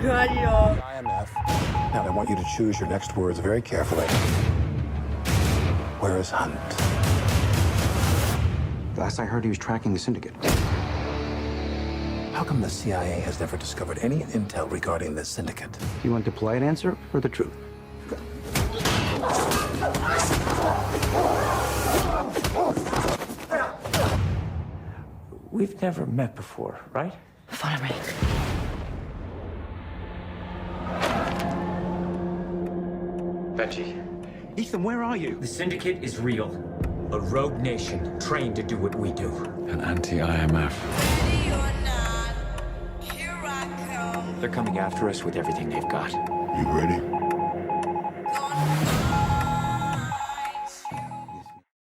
IMF. Now I want you to choose your next words very carefully. Where is Hunt? Last I heard, he was tracking the syndicate. How come the CIA has never discovered any intel regarding this syndicate? Do you want the polite answer or the truth? We've never met before, right? Follow me. Benji, Ethan, where are you? the Syndicate is real. A rogue nation trained to do what we do. An anti-IMF. They're coming after us with everything they've got. You ready?